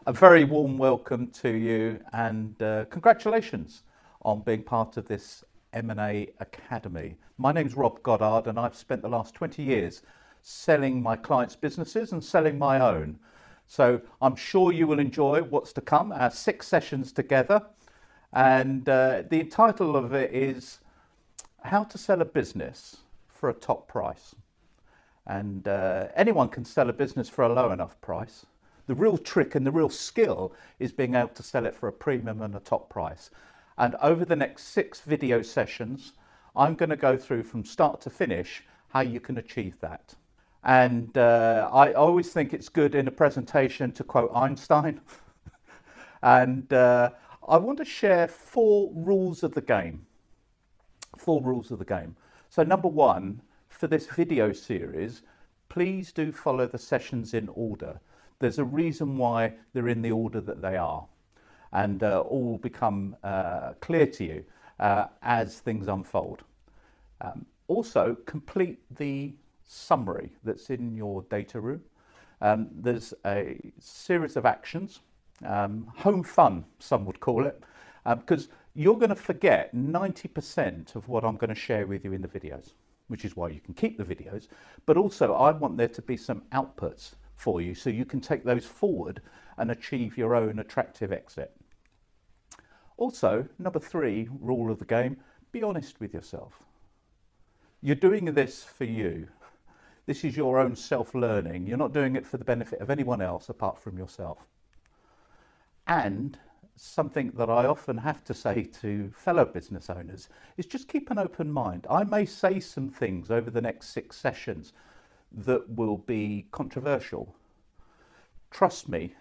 A very warm welcome to you and congratulations on being part of this M&A Academy. My name's Rob Goddard and I've spent the last 20 years selling my clients' businesses and selling my own. So I'm sure you will enjoy what's to come, our 6 sessions together. And the title of it is How to Sell a Business for a Top Price. And anyone can sell a business for a low enough price. The real trick and the real skill is being able to sell it for a premium and a top price. And over the next 6 video sessions, I'm going to go through from start to finish how you can achieve that. And I always think it's good in a presentation to quote Einstein. And I want to share 4 rules of the game. 4 rules of the game. So number 1, for this video series, please do follow the sessions in order. There's a reason why they're in the order that they are, and all will become clear to you as things unfold. Also, complete the summary that's in your data room. There's a series of actions, home fun, some would call it, because you're going to forget 90% of what I'm going to share with you in the videos, which is why you can keep the videos. But also, I want there to be some outputs for you so you can take those forward and achieve your own attractive exit. Also, number 3 rule of the game, be honest with yourself. You're doing this for you. This is your own self-learning. You're not doing it for the benefit of anyone else apart from yourself. And something that I often have to say to fellow business owners is just keep an open mind. I may say some things over the next 6 sessions that will be controversial. Trust me,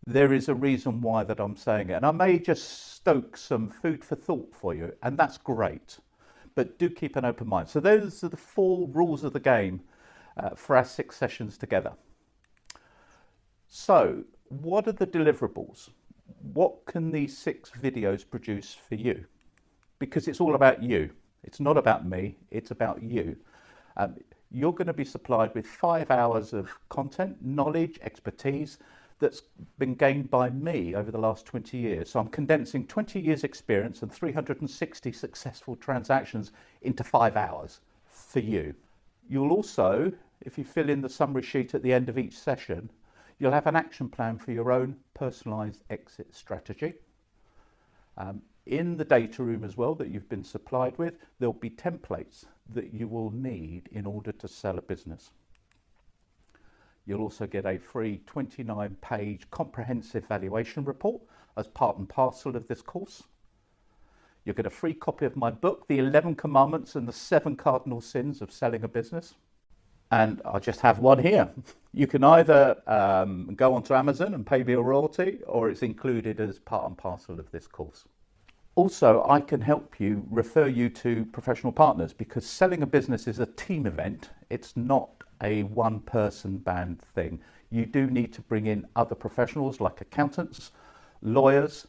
there is a reason why that I'm saying it. And I may just stoke some food for thought for you, and that's great. But do keep an open mind. So those are the 4 rules of the game for our 6 sessions together. So what are the deliverables? What can these 6 videos produce for you? Because it's all about you. It's not about me, it's about you. You're going to be supplied with 5 hours of content, knowledge, expertise that's been gained by me over the last 20 years. So I'm condensing 20 years experience and 360 successful transactions into 5 hours for you. You'll also, if you fill in the summary sheet at the end of each session, you'll have an action plan for your own personalized exit strategy. In the data room as well that you've been supplied with, there'll be templates that you will need in order to sell a business. You'll also get a free 29-page comprehensive valuation report as part and parcel of this course. You'll get a free copy of my book, The 11 Commandments and the 7 Cardinal Sins of Selling a Business. And I just have one here. You can either go onto Amazon and pay me a royalty, or it's included as part and parcel of this course. Also, I can help you, refer you to professional partners, because selling a business is a team event. It's not a one-person band thing. You do need to bring in other professionals like accountants, lawyers,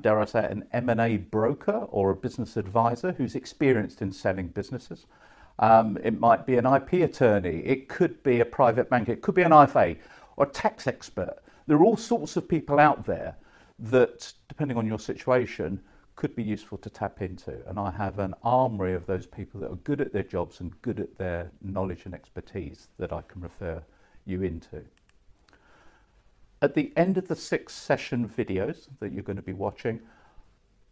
dare I say an M&A broker or a business advisor who's experienced in selling businesses. It might be an IP attorney. It could be a private banker. It could be an IFA or a tax expert. There are all sorts of people out there that, depending on your situation, could be useful to tap into. And I have an armory of those people that are good at their jobs and good at their knowledge and expertise that I can refer you into. At the end of the 6 session videos that you're going to be watching,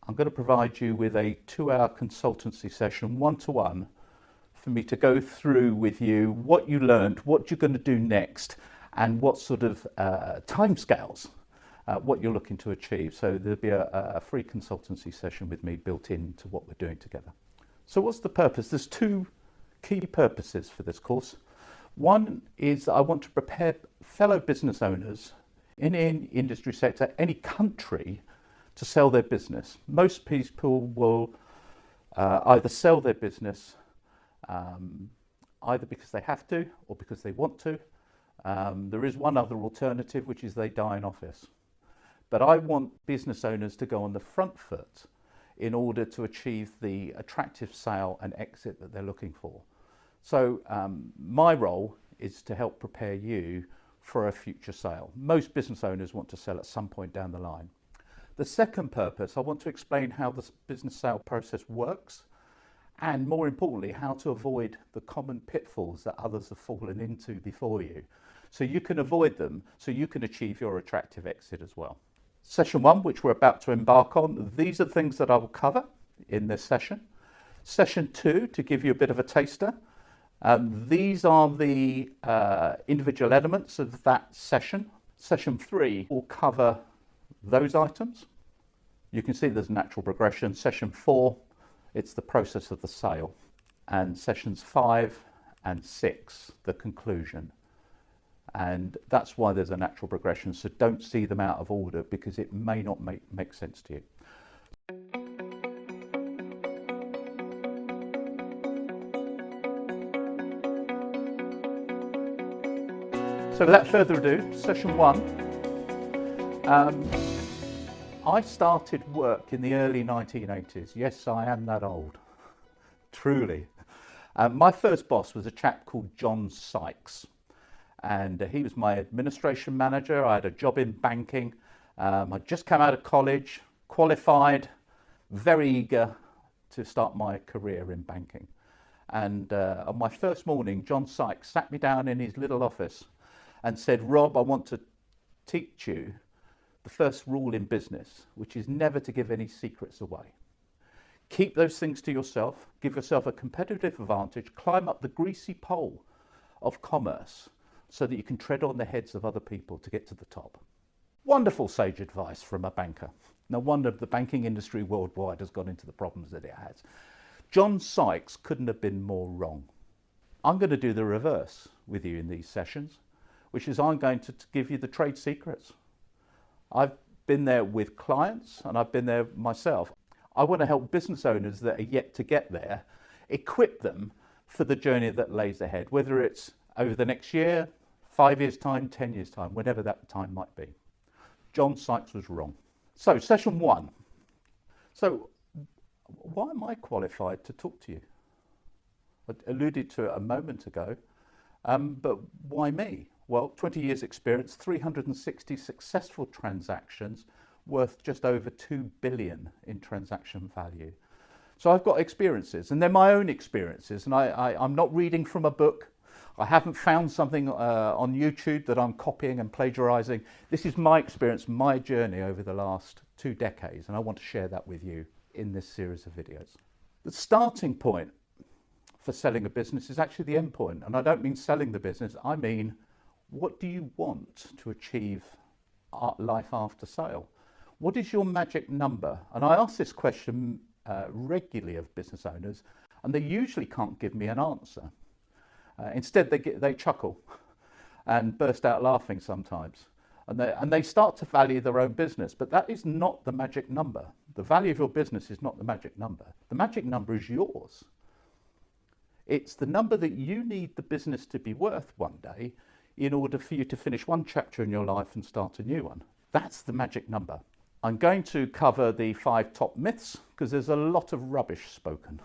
I'm going to provide you with a 2-hour consultancy session, 1-to-1, for me to go through with you what you learned, what you're going to do next, and what sort of timescales what you're looking to achieve. So there'll be a free consultancy session with me built into what we're doing together. So what's the purpose? There's 2 key purposes for this course. One is I want to prepare fellow business owners in any industry sector, any country, to sell their business. Most people will either sell their business either because they have to or because they want to. There is one other alternative, which is they die in office. But I want business owners to go on the front foot in order to achieve the attractive sale and exit that they're looking for. So my role is to help prepare you for a future sale. Most business owners want to sell at some point down the line. The second purpose, I want to explain how the business sale process works, and more importantly, how to avoid the common pitfalls that others have fallen into before you. So you can avoid them, so you can achieve your attractive exit as well. Session 1, which we're about to embark on, these are things that I will cover in this session. Session 2, to give you a bit of a taster, these are the individual elements of that session. Session 3 will cover those items. You can see there's natural progression. Session 4, it's the process of the sale. And sessions 5 and 6, the conclusion. And that's why there's a natural progression. So don't see them out of order, because it may not make sense to you. So without further ado, session 1. I started work in the early 1980s. Yes, I am that old, truly. My first boss was a chap called John Sykes, and he was my administration manager. I had a job in banking. I'd just come out of college, qualified, very eager to start my career in banking. And on my first morning, John Sykes sat me down in his little office and said, "Rob, I want to teach you the first rule in business, which is never to give any secrets away. Keep those things to yourself, give yourself a competitive advantage, climb up the greasy pole of commerce so that you can tread on the heads of other people to get to the top." Wonderful sage advice from a banker. No wonder the banking industry worldwide has got into the problems that it has. John Sykes couldn't have been more wrong. I'm going to do the reverse with you in these sessions, which is I'm going to give you the trade secrets. I've been there with clients and I've been there myself. I want to help business owners that are yet to get there, equip them for the journey that lays ahead, whether it's over the next year, 5 years' time, 10 years' time, whenever that time might be. John Sykes was wrong. So, session 1. So, why am I qualified to talk to you? I alluded to it a moment ago, but why me? Well, 20 years experience, 360 successful transactions worth just over 2 billion in transaction value. So I've got experiences, and they're my own experiences, and I'm not reading from a book. I haven't found something on YouTube that I'm copying and plagiarizing. This is my experience, my journey over the last 2 decades, and I want to share that with you in this series of videos. The starting point for selling a business is actually the end point, and I don't mean selling the business, I mean, what do you want to achieve life after sale? What is your magic number? And I ask this question regularly of business owners, and they usually can't give me an answer. Instead, they chuckle and burst out laughing sometimes. And they start to value their own business, but that is not the magic number. The value of your business is not the magic number. The magic number is yours. It's the number that you need the business to be worth one day in order for you to finish one chapter in your life and start a new one. That's the magic number. I'm going to cover the 5 top myths, because there's a lot of rubbish spoken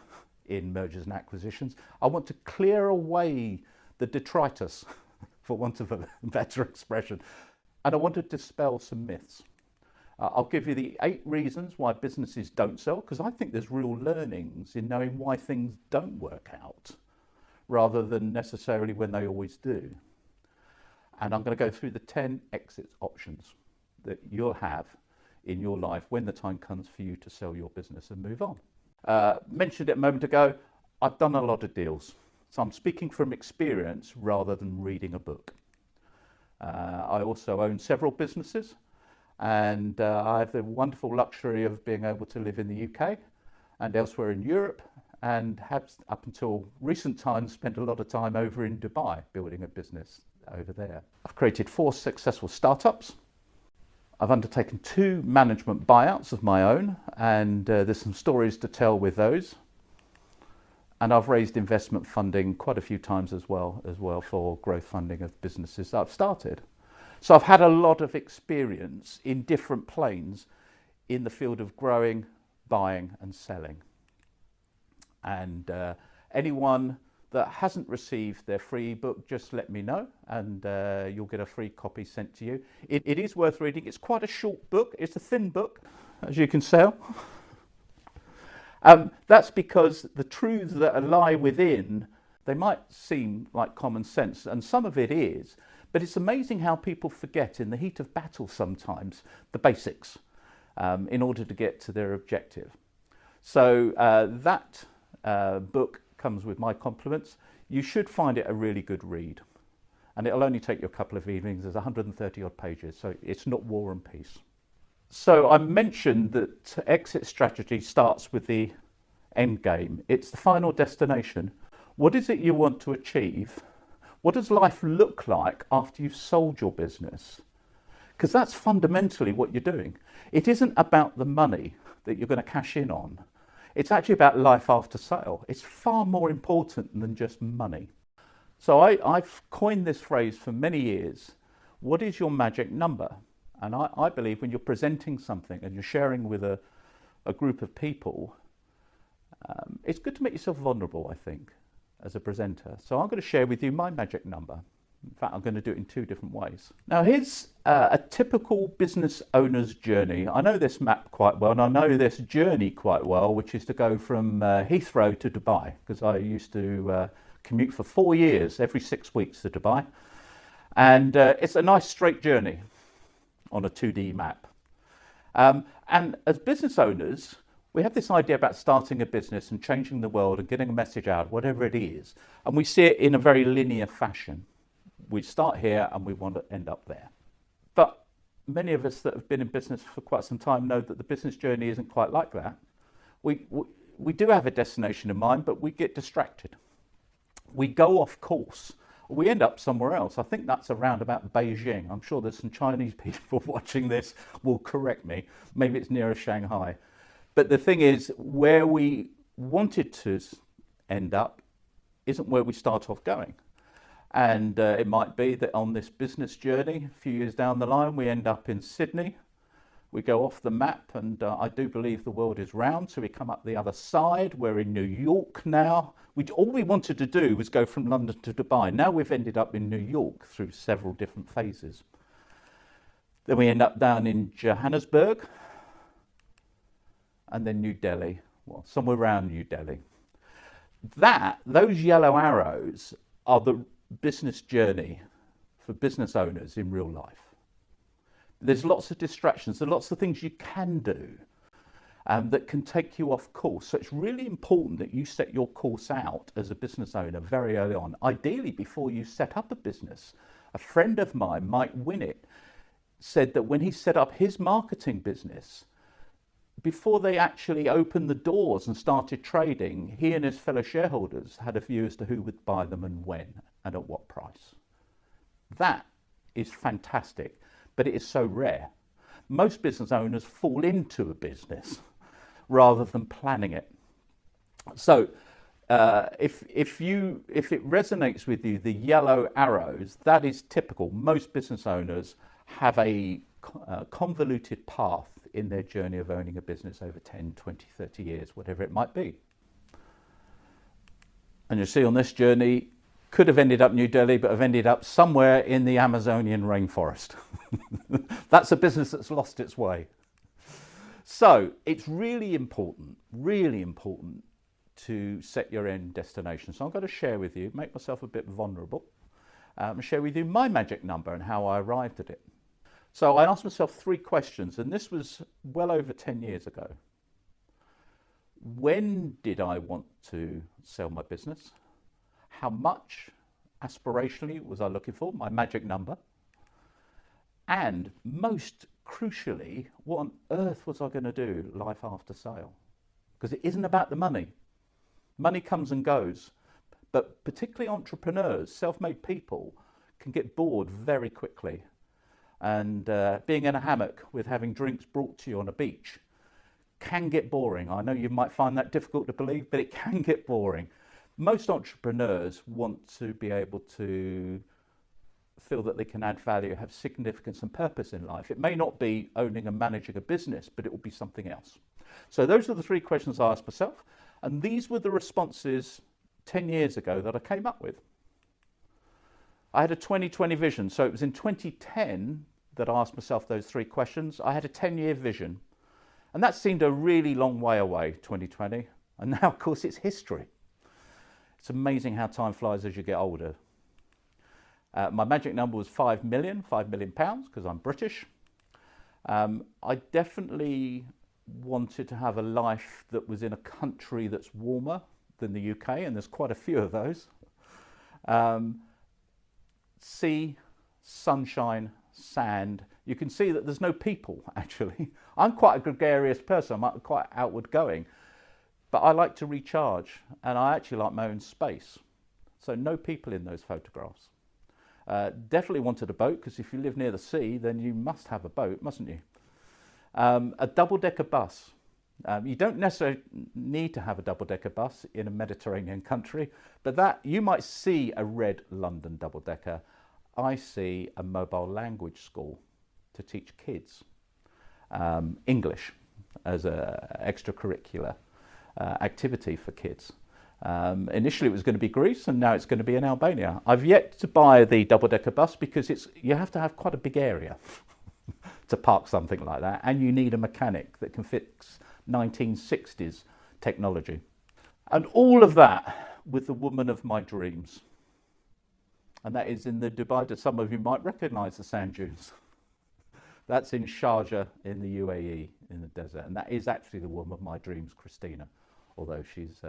in mergers and acquisitions. I want to clear away the detritus, for want of a better expression, and I want to dispel some myths. I'll give you the 8 reasons why businesses don't sell, because I think there's real learnings in knowing why things don't work out, rather than necessarily when they always do. And I'm going to go through the 10 exit options that you'll have in your life when the time comes for you to sell your business and move on. Mentioned it a moment ago, I've done a lot of deals. So I'm speaking from experience rather than reading a book. I also own several businesses, and I have the wonderful luxury of being able to live in the UK and elsewhere in Europe, and have, up until recent times, spent a lot of time over in Dubai building a business over there. I've created 4 successful startups. I've undertaken 2 management buyouts of my own, and there's some stories to tell with those. And I've raised investment funding quite a few times as well for growth funding of businesses that I've started. So I've had a lot of experience in different planes in the field of growing, buying and selling. And anyone that hasn't received their free book, just let me know, and you'll get a free copy sent to you. It is worth reading. It's quite a short book. It's a thin book, as you can tell. That's because the truths that lie within, they might seem like common sense, and some of it is, but it's amazing how people forget in the heat of battle sometimes the basics in order to get to their objective. So that book comes with my compliments. You should find it a really good read, and it'll only take you a couple of evenings. There's 130 odd pages, so it's not War and Peace. So I mentioned that exit strategy starts with the end game. It's the final destination. What is it you want to achieve? What does life look like after you've sold your business? Because that's fundamentally what you're doing. It isn't about the money that you're going to cash in on. It's actually about life after sale. It's far more important than just money. So I've coined this phrase for many years. What is your magic number? And I believe when you're presenting something and you're sharing with a group of people, it's good to make yourself vulnerable, I think, as a presenter. So I'm going to share with you my magic number. In fact, I'm going to do it in two different ways. Now, here's a typical business owner's journey. I know this map quite well, and I know this journey quite well, which is to go from Heathrow to Dubai, because I used to commute for 4 years, every 6 weeks to Dubai. And it's a nice straight journey on a 2D map. And as business owners, we have this idea about starting a business and changing the world and getting a message out, whatever it is. And we see it in a very linear fashion. We start here and we want to end up there. But many of us that have been in business for quite some time know that the business journey isn't quite like that. We do have a destination in mind, but we get distracted. We go off course. We end up somewhere else. I think that's around about Beijing. I'm sure there's some Chinese people watching this will correct me. Maybe it's nearer Shanghai. But the thing is, where we wanted to end up isn't where we start off going. And it might be that on this business journey, a few years down the line, we end up in Sydney. We go off the map, and I do believe the world is round, so we come up the other side. We're in New York now. All we wanted to do was go from London to Dubai. Now we've ended up in New York through several different phases. Then we end up down in Johannesburg, and then New Delhi, well, somewhere around New Delhi. Those yellow arrows are the business journey for business owners in real life. There's lots of distractions, there's lots of things you can do that can take you off course. So it's really important that you set your course out as a business owner very early on, ideally before you set up a business. A friend of mine, Mike Winnett, said that when he set up his marketing business, before they actually opened the doors and started trading, he and his fellow shareholders had a view as to who would buy them and when and at what price. That is fantastic, but it is so rare. Most business owners fall into a business rather than planning it. So if it resonates with you, the yellow arrows, that is typical. Most business owners have a convoluted path in their journey of owning a business over 10, 20, 30 years, whatever it might be. And you see on this journey, could have ended up New Delhi, but have ended up somewhere in the Amazonian rainforest. That's a business that's lost its way. So it's really important to set your end destination. So I'm going to share with you, make myself a bit vulnerable, share with you my magic number and how I arrived at it. So I asked myself 3 questions, and this was well over 10 years ago. When did I want to sell my business? How much aspirationally was I looking for, my magic number? And most crucially, what on earth was I going to do life after sale? Because it isn't about the money. Money comes and goes, but particularly entrepreneurs, self-made people, can get bored very quickly. And being in a hammock with having drinks brought to you on a beach can get boring. I know you might find that difficult to believe, but it can get boring. Most entrepreneurs want to be able to feel that they can add value, have significance and purpose in life. It may not be owning and managing a business, but it will be something else. So those are the 3 questions I asked myself, and these were the responses 10 years ago that I came up with. I had a 2020 vision. So it was in 2010 that I asked myself those 3 questions. I had a 10-year vision. And that seemed a really long way away, 2020. And now, of course, it's history. It's amazing how time flies as you get older. My magic number was £5 million pounds, because I'm British. I definitely wanted to have a life that was in a country that's warmer than the UK, and there's quite a few of those. Sea, sunshine, sand. You can see that there's no people, actually. I'm quite a gregarious person. I'm quite outward going. But I like to recharge, and I actually like my own space. So no people in those photographs. Definitely wanted a boat, because if you live near the sea, then you must have a boat, mustn't you? A double-decker bus. You don't necessarily need to have a double-decker bus in a Mediterranean country, but that you might see a red London double-decker. I see a mobile language school to teach kids English as an extracurricular activity for kids. Initially it was going to be Greece, and now it's going to be in Albania. I've yet to buy the double-decker bus because you have to have quite a big area to park something like that, and you need a mechanic that can fix 1960s technology. And all of that with the woman of my dreams. And that is in the Dubai that some of you might recognise the sand dunes. That's in Sharjah in the UAE in the desert, and that is actually the woman of my dreams, Christina, although she's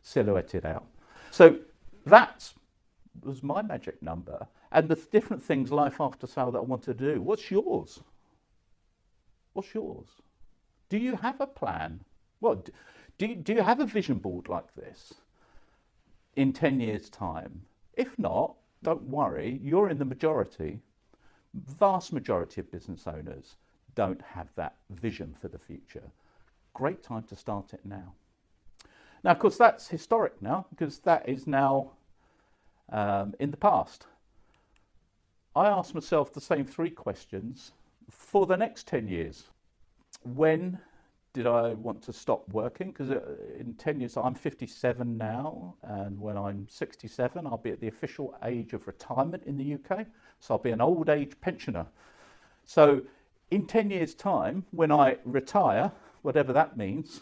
silhouetted out. So that was my magic number, and the different things life after sale that I want to do. What's yours? What's yours? Do you have a plan? Well, do you have a vision board like this in 10 years' time? If not, don't worry, you're in the majority. Vast majority of business owners don't have that vision for the future. Great time to start it now. Now, of course, that's historic now, because that is now in the past. I asked myself the same 3 questions for the next 10 years. When did I want to stop working? Because in 10 years, I'm 57 now, and when I'm 67, I'll be at the official age of retirement in the UK. So I'll be an old age pensioner. So in 10 years' time, when I retire, whatever that means,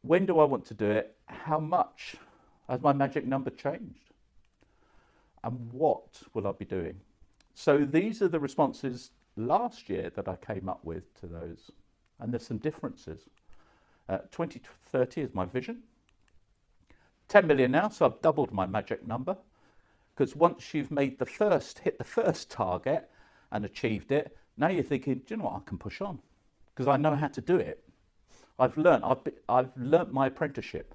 when do I want to do it? How much has my magic number changed? And what will I be doing? So these are the responses last year that I came up with to those. And there's some differences. 2030 is my vision. 10 million now, so I've doubled my magic number. Because once you've hit the first target and achieved it, now you're thinking, do you know what, I can push on. Because I know how to do it. I've learnt my apprenticeship.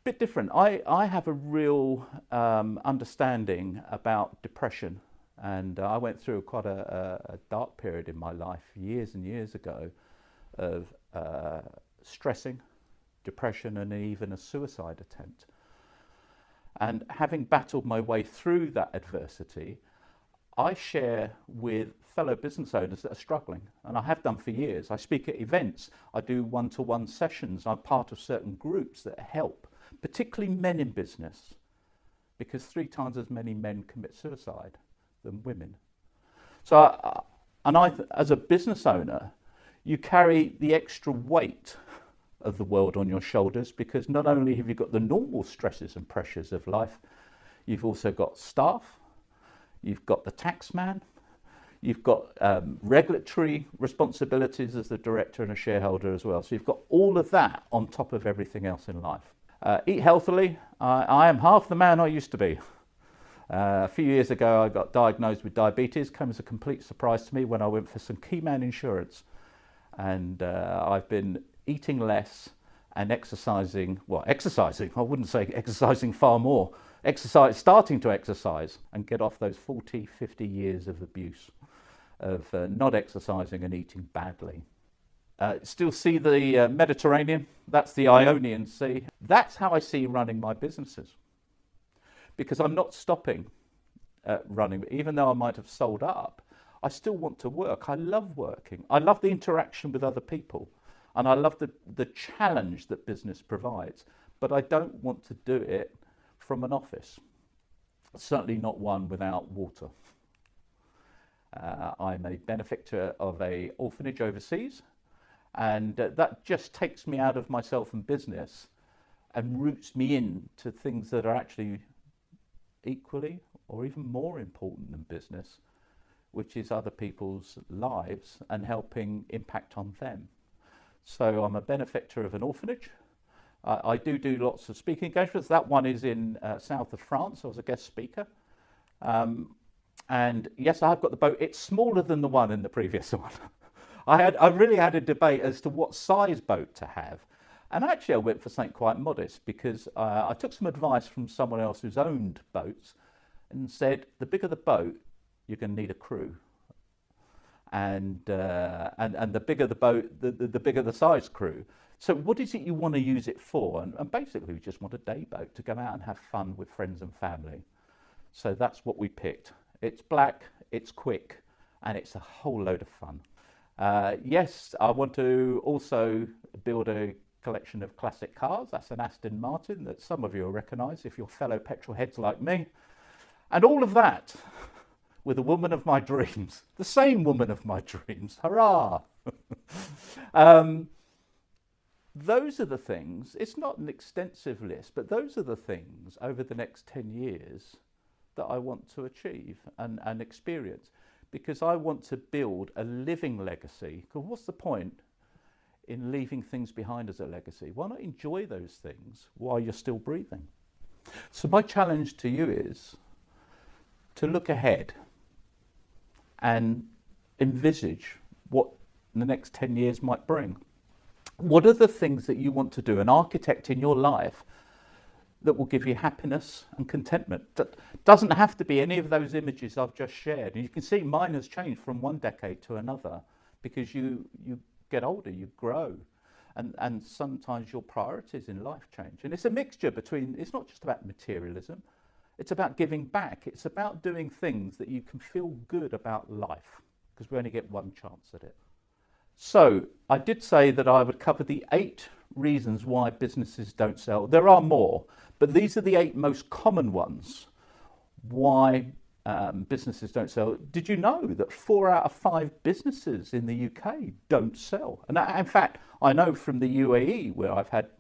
Bit different. I have a real understanding about depression. And I went through quite a dark period in my life years and years ago of stressing, depression, and even a suicide attempt. And having battled my way through that adversity, I share with fellow business owners that are struggling, and I have done for years. I speak at events, I do one-to-one sessions, I'm part of certain groups that help, particularly men in business, because 3 times as many men commit suicide than women. So, as a business owner, you carry the extra weight of the world on your shoulders, because not only have you got the normal stresses and pressures of life, you've also got staff, you've got the tax man, you've got regulatory responsibilities as the director and a shareholder as well. So you've got all of that on top of everything else in life. Eat healthily. I am half the man I used to be. A few years ago, I got diagnosed with diabetes. Came as a complete surprise to me when I went for some key man insurance. And I've been eating less and exercising. Well, exercising, I wouldn't say exercising far more. Starting to exercise and get off those 40, 50 years of abuse of not exercising and eating badly. Still see the Mediterranean, that's the Ionian Sea. That's how I see running my businesses. Because I'm not stopping running, even though I might have sold up, I still want to work. I love working. I love the interaction with other people. And I love the challenge that business provides. but I don't want to do it from an office. Certainly not one without water. I'm a benefactor of an orphanage overseas, and that just takes me out of myself and business and roots me into things that are actually equally or even more important than business, which is other people's lives and helping impact on them. So I'm a benefactor of an orphanage. I do lots of speaking engagements. That one is in south of France. I was a guest speaker. And yes, I've got the boat. It's smaller than the one in the previous one. I really had a debate as to what size boat to have. And actually I went for something quite modest because I took some advice from someone else who's owned boats and said, the bigger the boat, you're going to need a crew. And the bigger the boat, the bigger the size crew. So what is it you want to use it for? And basically we just want a day boat to go out and have fun with friends and family. So that's what we picked. It's black, it's quick, and it's a whole load of fun. Yes, I want to also build a collection of classic cars. That's an Aston Martin that some of you will recognise if you're fellow petrol heads like me. And all of that with a woman of my dreams, the same woman of my dreams, hurrah! Those are the things, it's not an extensive list, but those are the things over the next 10 years that I want to achieve and experience, because I want to build a living legacy. Because what's the point in leaving things behind as a legacy? Why not enjoy those things while you're still breathing? So my challenge to you is to look ahead and envisage what the next 10 years might bring. What are the things that you want to do and architect in your life that will give you happiness and contentment? That doesn't have to be any of those images I've just shared. And you can see mine has changed from one decade to another because you get older, you grow, and sometimes your priorities in life change. And it's a mixture between, it's not just about materialism, it's about giving back. It's about doing things that you can feel good about life, because we only get one chance at it. So I did say that I would cover the 8 reasons why businesses don't sell. There are more, but these are the 8 most common ones why businesses don't sell. Did you know that 4 out of 5 businesses in the UK don't sell? And in fact, I know from the UAE, where I've had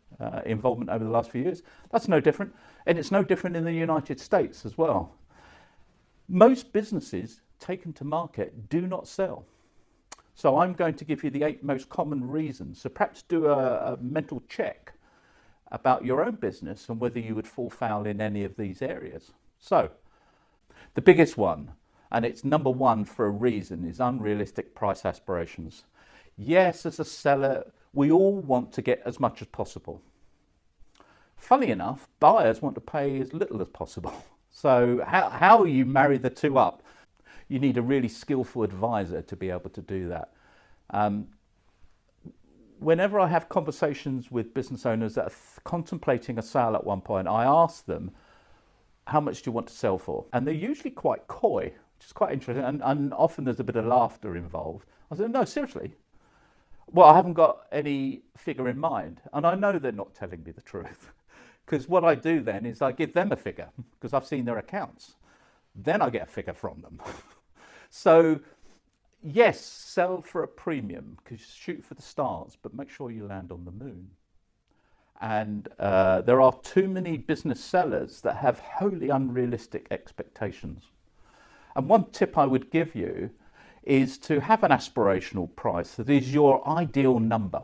involvement over the last few years, that's no different. And it's no different in the United States as well. Most businesses taken to market do not sell. So I'm going to give you the 8 most common reasons. So perhaps do a mental check about your own business and whether you would fall foul in any of these areas. So the biggest one, and it's number 1 for a reason, is unrealistic price aspirations. Yes, as a seller, we all want to get as much as possible. Funny enough, buyers want to pay as little as possible. So how you marry the two up? You need a really skillful advisor to be able to do that. Whenever I have conversations with business owners that are contemplating a sale at one point, I ask them, how much do you want to sell for? And they're usually quite coy, which is quite interesting. And often there's a bit of laughter involved. I said, no, seriously. Well, I haven't got any figure in mind. And I know they're not telling me the truth. Because what I do then is I give them a figure, because I've seen their accounts. Then I get a figure from them. So, yes, sell for a premium, because shoot for the stars, but make sure you land on the moon. And there are too many business sellers that have wholly unrealistic expectations. And one tip I would give you is to have an aspirational price that is your ideal number,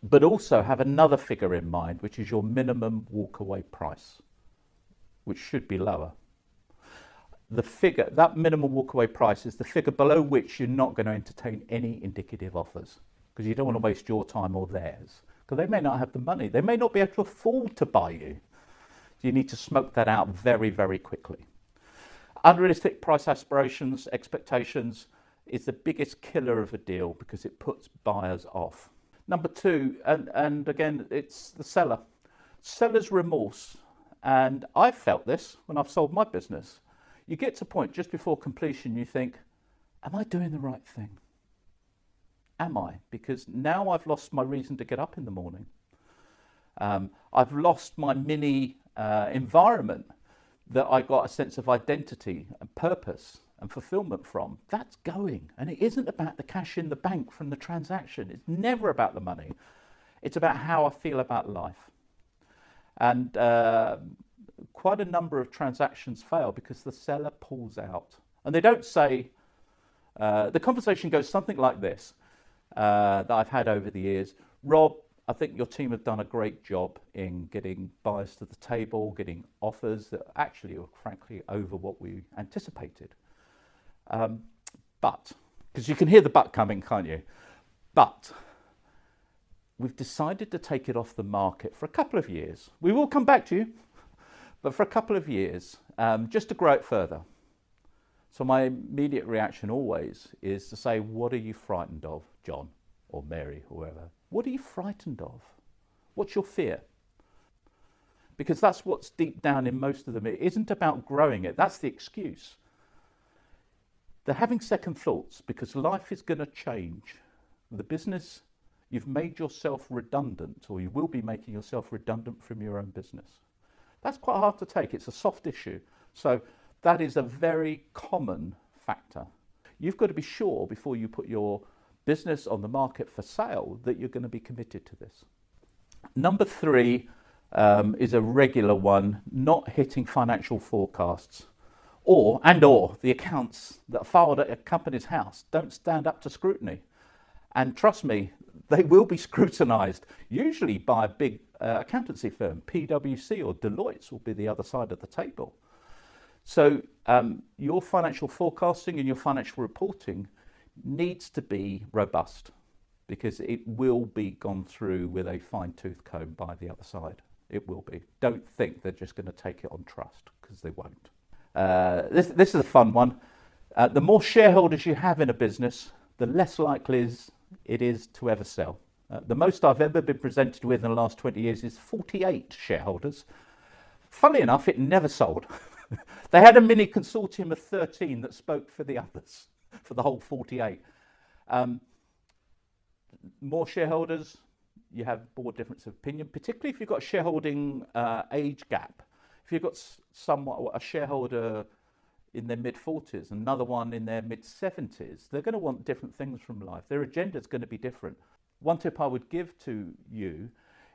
but also have another figure in mind, which is your minimum walkaway price, which should be lower. The figure, that minimum walkaway price, is the figure below which you're not going to entertain any indicative offers, because you don't want to waste your time or theirs, because they may not have the money. They may not be able to afford to buy you. You need to smoke that out very, very quickly. Unrealistic price aspirations, expectations, is the biggest killer of a deal because it puts buyers off. Number 2, and again, it's the seller. Seller's remorse. And I've felt this when I've sold my business. You get to a point just before completion, you think, am I doing the right thing? Am I? Because now I've lost my reason to get up in the morning. I've lost my mini environment that I got a sense of identity and purpose and fulfillment from. That's going. And it isn't about the cash in the bank from the transaction. It's never about the money. It's about how I feel about life. And quite a number of transactions fail because the seller pulls out. And they don't say, the conversation goes something like this, that I've had over the years. Rob, I think your team have done a great job in getting buyers to the table, getting offers that actually are frankly over what we anticipated. But, because you can hear the but coming, can't you? But we've decided to take it off the market for a couple of years. We will come back to you, but for a couple of years, just to grow it further. So my immediate reaction always is to say, what are you frightened of, John or Mary, whoever? What are you frightened of? What's your fear? Because that's what's deep down in most of them. It isn't about growing it. That's the excuse. They're having second thoughts because life is going to change. The business, you've made yourself redundant, or you will be making yourself redundant from your own business. That's quite hard to take. It's a soft issue. So that is a very common factor. You've got to be sure before you put your business on the market for sale that you're going to be committed to this. Number 3 is a regular one, not hitting financial forecasts, or the accounts that are filed at a company's house don't stand up to scrutiny. And trust me, they will be scrutinized, usually by a big accountancy firm. PwC or Deloitte's will be the other side of the table. So your financial forecasting and your financial reporting needs to be robust because it will be gone through with a fine-tooth comb by the other side. It will be. Don't think they're just going to take it on trust, because they won't. This is a fun one. The more shareholders you have in a business, the less likely it is to ever sell. The most I've ever been presented with in the last 20 years is 48 shareholders. Funnily enough, it never sold. They had a mini consortium of 13 that spoke for the others, for the whole 48. More shareholders, you have more difference of opinion, particularly if you've got a shareholding age gap. If you've got a shareholder in their mid-40s, another one in their mid-70s, they're going to want different things from life. Their agenda is going to be different. One tip I would give to you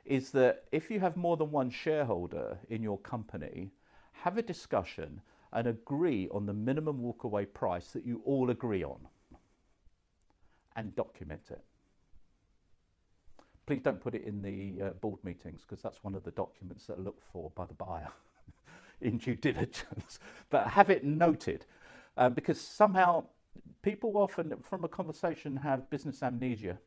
is that if you have more than one shareholder in your company, have a discussion and agree on the minimum walkaway price that you all agree on and document it. Please don't put it in the board meetings, because that's one of the documents that are looked for by the buyer in due diligence. But have it noted, because somehow people often from a conversation have business amnesia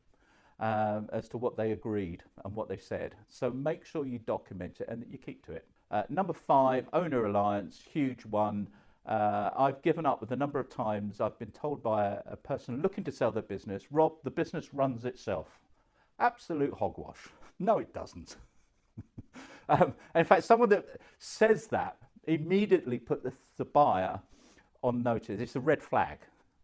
as to what they agreed and what they said. So make sure you document it and that you keep to it. Number 5, owner alliance, huge one. I've given up with a number of times. I've been told by a person looking to sell their business, Rob, the business runs itself. Absolute hogwash. No, it doesn't. In fact, someone that says that immediately put the buyer on notice. It's a red flag,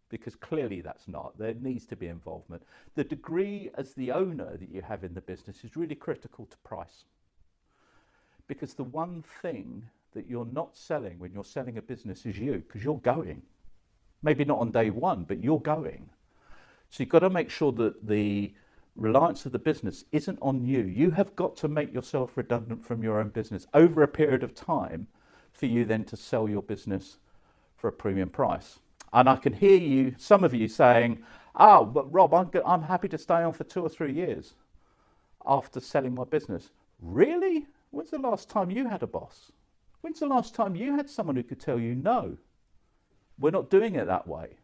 because clearly that's not. There needs to be involvement. The degree as the owner that you have in the business is really critical to price. Because the one thing that you're not selling when you're selling a business is you, because you're going. Maybe not on day one, but you're going. So you've got to make sure that the reliance of the business isn't on you. You have got to make yourself redundant from your own business over a period of time for you then to sell your business for a premium price. And I can hear you, some of you saying, oh, but Rob, I'm happy to stay on for 2 or 3 years after selling my business. Really? When's the last time you had a boss? When's the last time you had someone who could tell you, no, we're not doing it that way.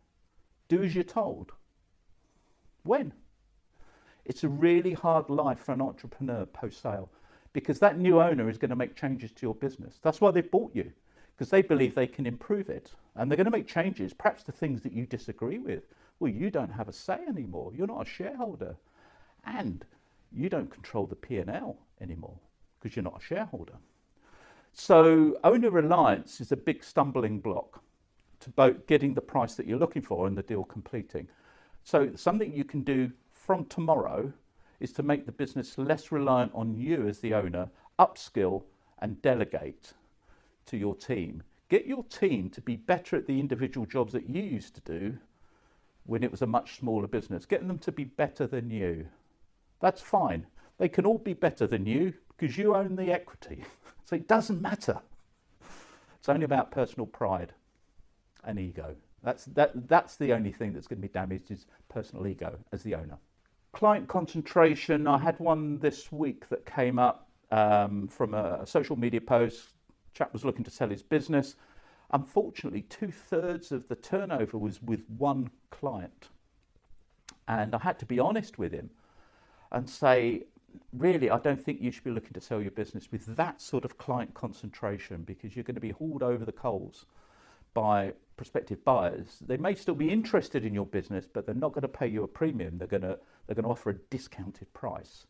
Do as you're told. When? It's a really hard life for an entrepreneur post-sale, because that new owner is going to make changes to your business. That's why they've bought you, because they believe they can improve it. And they're going to make changes, perhaps to things that you disagree with. Well, you don't have a say anymore. You're not a shareholder. And you don't control the P&L anymore, because you're not a shareholder. So owner reliance is a big stumbling block to both getting the price that you're looking for and the deal completing. So something you can do from tomorrow is to make the business less reliant on you as the owner, upskill and delegate to your team. Get your team to be better at the individual jobs that you used to do when it was a much smaller business. Getting them to be better than you. That's fine. They can all be better than you because you own the equity. So it doesn't matter. It's only about personal pride and ego. That's the only thing that's going to be damaged, is personal ego as the owner. Client concentration. I had one this week that came up from a social media post. Chap was looking to sell his business. Unfortunately, 2/3 of the turnover was with one client. And I had to be honest with him and say, really, I don't think you should be looking to sell your business with that sort of client concentration, because you're going to be hauled over the coals by prospective buyers. They may still be interested in your business, but they're not going to pay you a premium. They're going to offer a discounted price.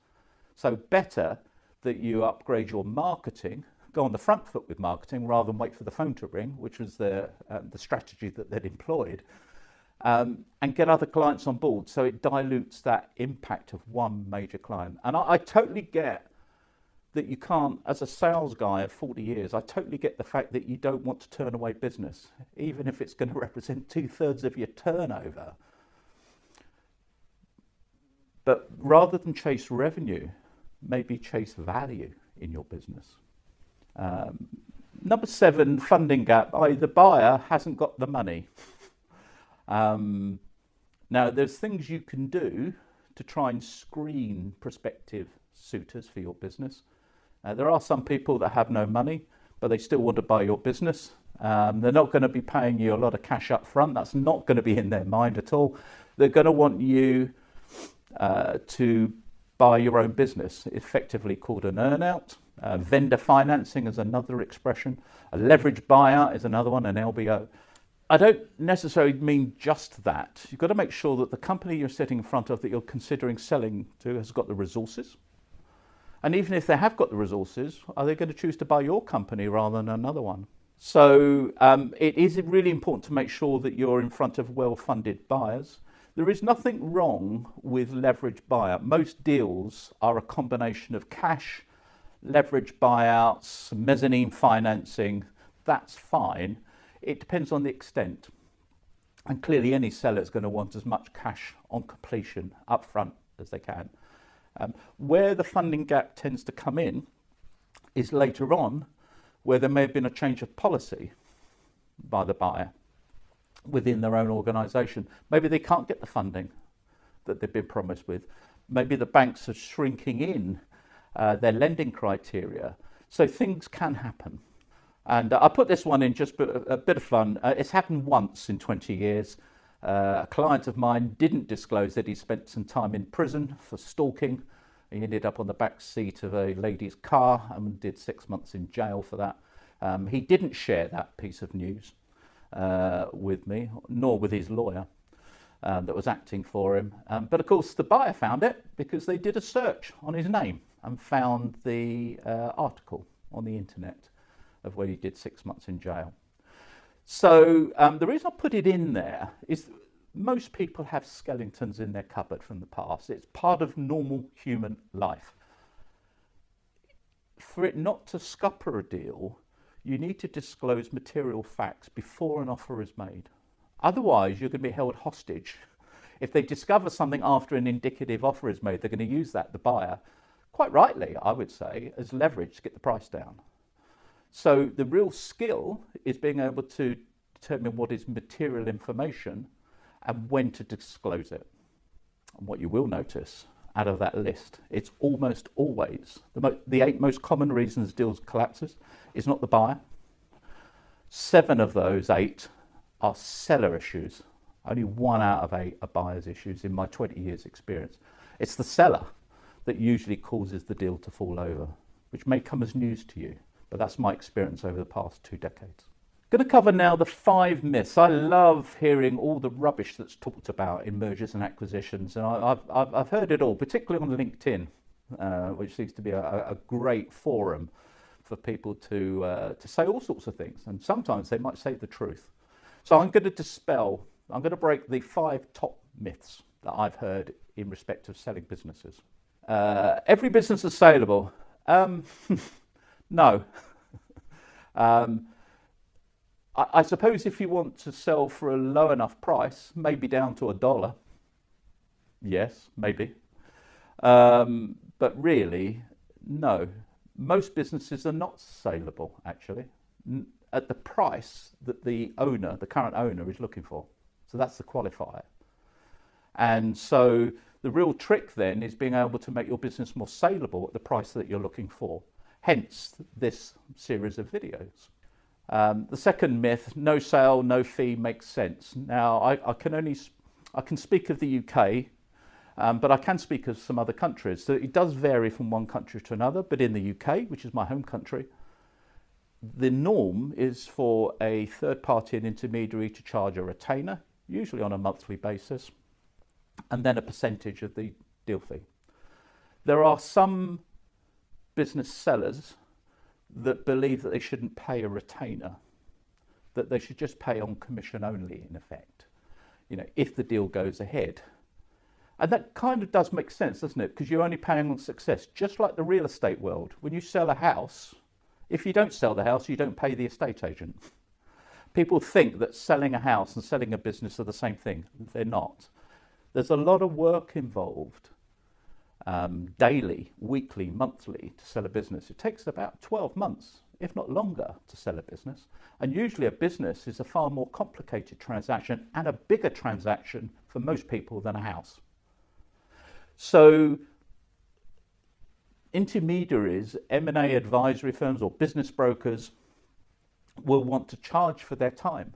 So better that you upgrade your marketing, go on the front foot with marketing rather than wait for the phone to ring, which was the strategy that they'd employed, and get other clients on board, so it dilutes that impact of one major client. And I totally get that you can't, as a sales guy of 40 years, I totally get the fact that you don't want to turn away business, even if it's going to represent 2/3 of your turnover. But rather than chase revenue, maybe chase value in your business. Number 7, funding gap. The buyer hasn't got the money. Now, there's things you can do to try and screen prospective suitors for your business. There are some people that have no money, but they still want to buy your business. They're not going to be paying you a lot of cash up front. That's not going to be in their mind at all. They're going to want you to buy your own business, effectively called an earnout. Vendor financing is another expression. A leverage buyout is another one, an LBO. I don't necessarily mean just that. You've got to make sure that the company you're sitting in front of that you're considering selling to has got the resources. And even if they have got the resources, are they going to choose to buy your company rather than another one? So it is really important to make sure that you're in front of well-funded buyers. There is nothing wrong with leverage buyout. Most deals are a combination of cash, leverage buyouts, mezzanine financing. That's fine. It depends on the extent. And clearly any seller is going to want as much cash on completion up front as they can. Where the funding gap tends to come in is later on, where there may have been a change of policy by the buyer within their own organisation. Maybe they can't get the funding that they've been promised with. Maybe the banks are shrinking in their lending criteria. So things can happen. And I put this one in just a bit of fun. It's happened once in 20 years. A client of mine didn't disclose that he spent some time in prison for stalking. He ended up on the back seat of a lady's car and did 6 months in jail for that. He didn't share that piece of news with me, nor with his lawyer that was acting for him. But of course the buyer found it because they did a search on his name and found the article on the internet of where he did 6 months in jail. So the reason I put it in there is most people have skeletons in their cupboard from the past. It's part of normal human life. For it not to scupper a deal, you need to disclose material facts before an offer is made. Otherwise, you're going to be held hostage. If they discover something after an indicative offer is made, they're going to use that, the buyer, quite rightly, I would say, as leverage to get the price down. So the real skill is being able to determine what is material information and when to disclose it. And what you will notice out of that list, it's almost always, the 8 most common reasons deals collapses is not the buyer. 7 of those 8 are seller issues. Only 1 out of 8 are buyer's issues in my 20 years experience. It's the seller that usually causes the deal to fall over, which may come as news to you. But that's my experience over the past 2 decades. Going to cover now the 5 myths. I love hearing all the rubbish that's talked about in mergers and acquisitions, and I've heard it all, particularly on LinkedIn, which seems to be a great forum for people to say all sorts of things, and sometimes they might say the truth. So I'm going to break the 5 top myths that I've heard in respect of selling businesses. Every business is saleable. No. I suppose if you want to sell for a low enough price, maybe down to $1, yes, maybe. But really, no. Most businesses are not saleable, actually, at the price that the current owner is looking for. So that's the qualifier. And so the real trick then is being able to make your business more saleable at the price that you're looking for. Hence this series of videos. The second myth, no sale, no fee, makes sense. Now, I can speak of the UK, but I can speak of some other countries. So it does vary from one country to another, but in the UK, which is my home country, the norm is for a third party and intermediary to charge a retainer, usually on a monthly basis, and then a percentage of the deal fee. There are some business sellers that believe that they shouldn't pay a retainer, that they should just pay on commission only, in effect, if the deal goes ahead. And that kind of does make sense, doesn't it? Because you're only paying on success, just like the real estate world. When you sell a house, if you don't sell the house, you don't pay the estate agent. People think that selling a house and selling a business are the same thing. They're not. There's a lot of work involved, daily, weekly, monthly, to sell a business. It takes about 12 months, if not longer, to sell a business. And usually a business is a far more complicated transaction and a bigger transaction for most people than a house. So intermediaries, M&A advisory firms or business brokers will want to charge for their time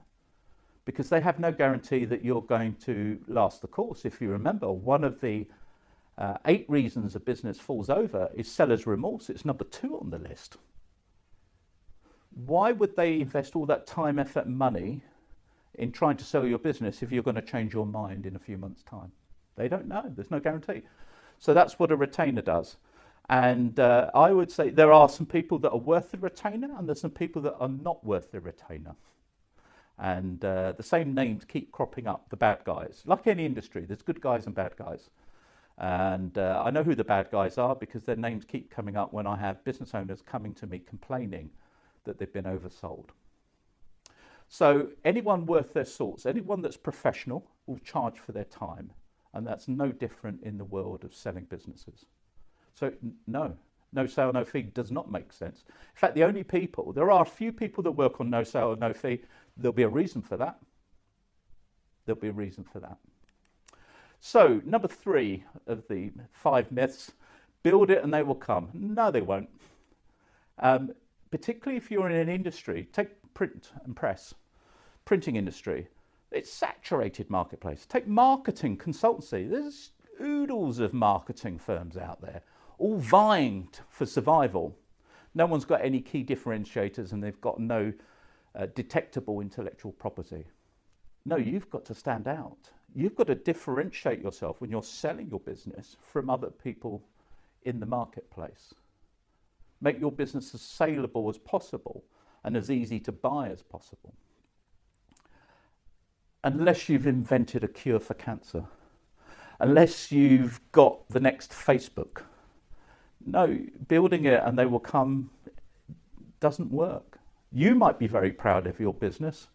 because they have no guarantee that you're going to last the course. If you remember, one of the 8 reasons a business falls over is seller's remorse. It's number 2 on the list. Why would they invest all that time, effort, and money in trying to sell your business if you're going to change your mind in a few months' time? They don't know. There's no guarantee. So that's what a retainer does. And I would say there are some people that are worth the retainer and there's some people that are not worth the retainer. And the same names keep cropping up, the bad guys. Like any industry, there's good guys and bad guys. And I know who the bad guys are because their names keep coming up when I have business owners coming to me complaining that they've been oversold. So anyone worth their salts, anyone that's professional will charge for their time. And that's no different in the world of selling businesses. So no sale, no fee does not make sense. In fact, there are a few people that work on no sale, no fee. There'll be a reason for that. There'll be a reason for that. So number 3 of the 5 myths, build it and they will come. No, they won't. Particularly if you're in an industry, take print and press, printing industry. It's saturated marketplace. Take marketing consultancy. There's oodles of marketing firms out there, all vying for survival. No one's got any key differentiators and they've got no detectable intellectual property. No, you've got to stand out. You've got to differentiate yourself when you're selling your business from other people in the marketplace. Make your business as saleable as possible and as easy to buy as possible. Unless you've invented a cure for cancer, unless you've got the next Facebook. No, building it and they will come doesn't work. You might be very proud of your business,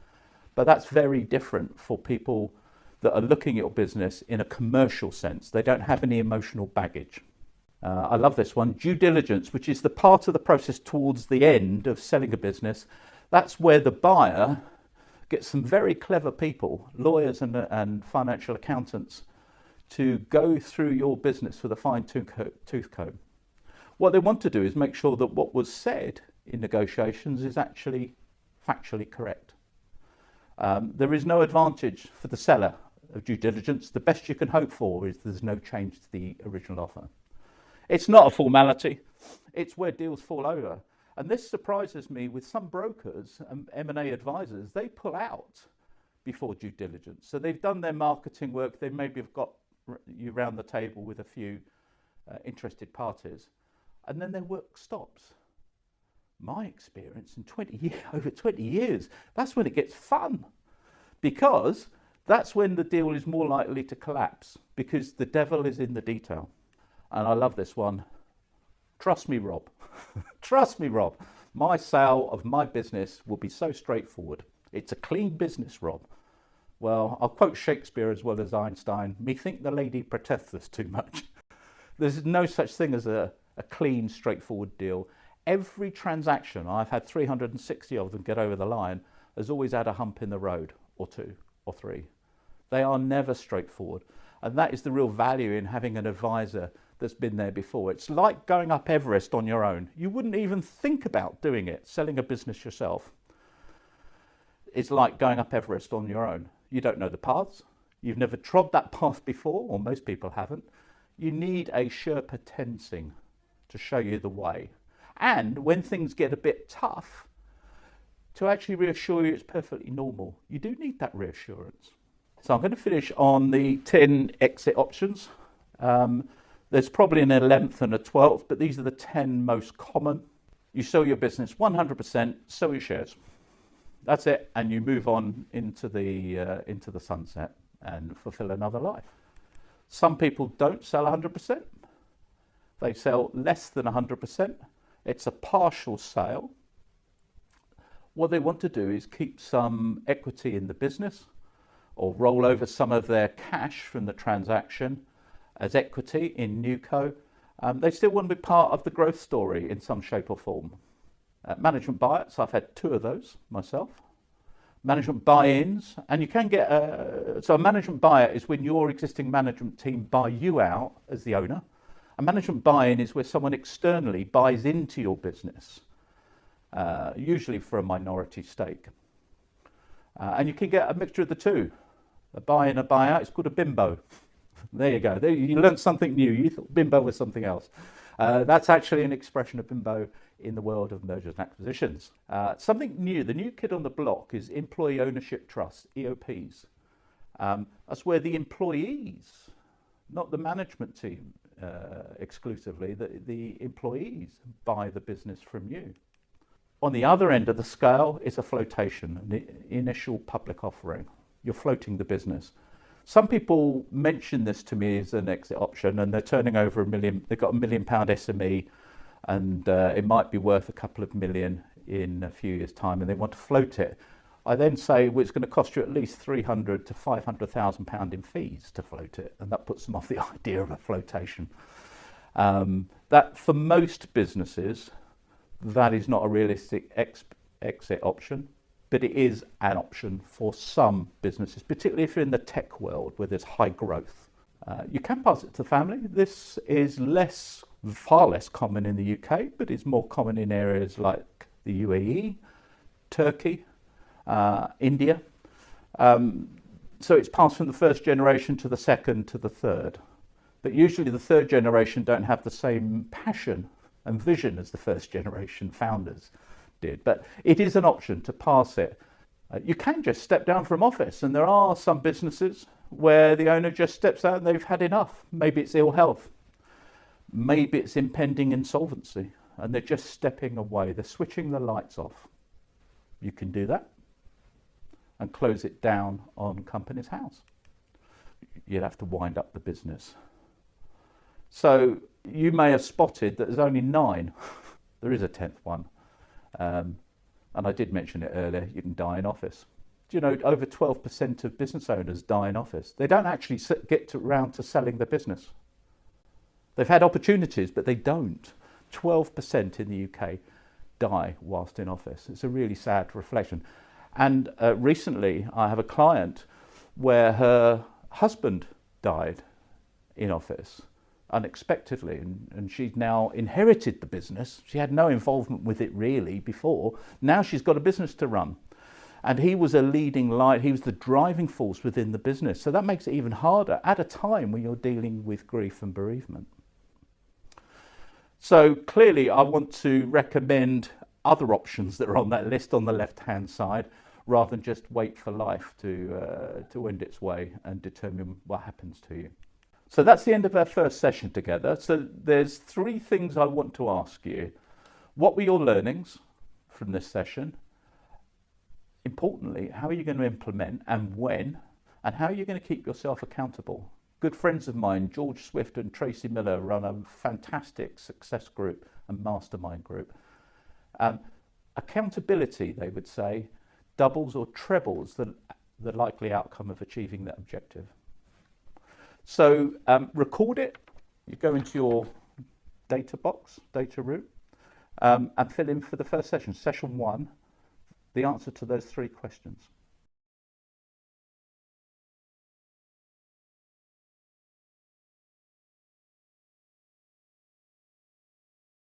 but that's very different for people that are looking at your business in a commercial sense. They don't have any emotional baggage. I love this one, due diligence, which is the part of the process towards the end of selling a business. That's where the buyer gets some very clever people, lawyers and financial accountants, to go through your business with a fine-tooth comb. What they want to do is make sure that what was said in negotiations is actually factually correct. There is no advantage for the seller of due diligence. The best you can hope for is there's no change to the original offer. It's not a formality. It's where deals fall over. And this surprises me with some brokers and M&A advisors. They pull out before due diligence. So they've done their marketing work. They maybe have got you round the table with a few interested parties. And then their work stops. My experience in over 20 years, that's when it gets fun. Because that's when the deal is more likely to collapse. Because the devil is in the detail. And I love this one. Trust me, Rob. Trust me, Rob. My sale of my business will be so straightforward. It's a clean business, Rob. Well, I'll quote Shakespeare as well as Einstein. Methink the lady proteth us too much. There's no such thing as a clean, straightforward deal. Every transaction, I've had 360 of them get over the line, has always had a hump in the road, or two, or three. They are never straightforward. And that is the real value in having an advisor that's been there before. It's like going up Everest on your own. You wouldn't even think about doing it, selling a business yourself. It's like going up Everest on your own. You don't know the paths. You've never trod that path before, or most people haven't. You need a Sherpa Tenzing to show you the way. And when things get a bit tough, to actually reassure you it's perfectly normal. You do need that reassurance. So I'm going to finish on the 10 exit options. There's probably an 11th and a 12th, but these are the 10 most common. You sell your business 100%, sell your shares. That's it, and you move on into the sunset and fulfill another life. Some people don't sell 100%. They sell less than 100%. It's a partial sale. What they want to do is keep some equity in the business or roll over some of their cash from the transaction as equity in Newco. They still want to be part of the growth story in some shape or form. Management buyouts, I've had 2 of those myself. Management buy-ins, and you can get so a management buyout is when your existing management team buy you out as the owner. A management buy-in is where someone externally buys into your business, usually for a minority stake. And you can get a mixture of the two. A buy-in, a buyout, it's called a bimbo. There you go. There, you learned something new. You thought bimbo was something else. That's actually an expression of bimbo in the world of mergers and acquisitions. Something new, the new kid on the block is employee ownership trusts, EOPs. That's where the employees, not the management team exclusively, the employees buy the business from you. On the other end of the scale is a flotation, an initial public offering. You're floating the business. Some people mention this to me as an exit option, and they're turning over £1 million. They've got £1 million SME, and it might be worth a couple of million in a few years' time, and they want to float it. I then say, well, it's going to cost you at least £300,000 to £500,000 in fees to float it, and that puts them off the idea of a flotation. That for most businesses, that is not a realistic exit option. But it is an option for some businesses, particularly if you're in the tech world where there's high growth. You can pass it to the family. This is far less common in the UK, but it's more common in areas like the UAE, Turkey, India. So it's passed from the first generation to the second to the third. But usually the third generation don't have the same passion and vision as the first generation founders did, but it is an option to pass it. You can just step down from office, and there are some businesses where the owner just steps out and they've had enough. Maybe it's ill health, maybe it's impending insolvency, and they're just stepping away. They're switching the lights off. You can do that and close it down on company's house. You'd have to wind up the business. So you may have spotted that there's only 9. There is a 10th one. And I did mention it earlier, you can die in office. Do you know over 12% of business owners die in office? They don't actually get around to selling their business. They've had opportunities, but they don't. 12% in the UK die whilst in office. It's a really sad reflection. And recently I have a client where her husband died in office unexpectedly, and she's now inherited the business. She had no involvement with it really before. Now she's got a business to run, and he was a leading light. He was the driving force within the business, so that makes it even harder at a time when you're dealing with grief and bereavement. So clearly I want to recommend other options that are on that list on the left hand side, rather than just wait for life to end its way and determine what happens to you. So that's the end of our first session together. So there's 3 things I want to ask you. What were your learnings from this session? Importantly, how are you going to implement and when? And how are you going to keep yourself accountable? Good friends of mine, George Swift and Tracy Miller, run a fantastic success group and mastermind group. Accountability, they would say, doubles or trebles the likely outcome of achieving that objective. So record it. You go into your data box, data room, and fill in for the first session, session 1, the answer to those 3 questions.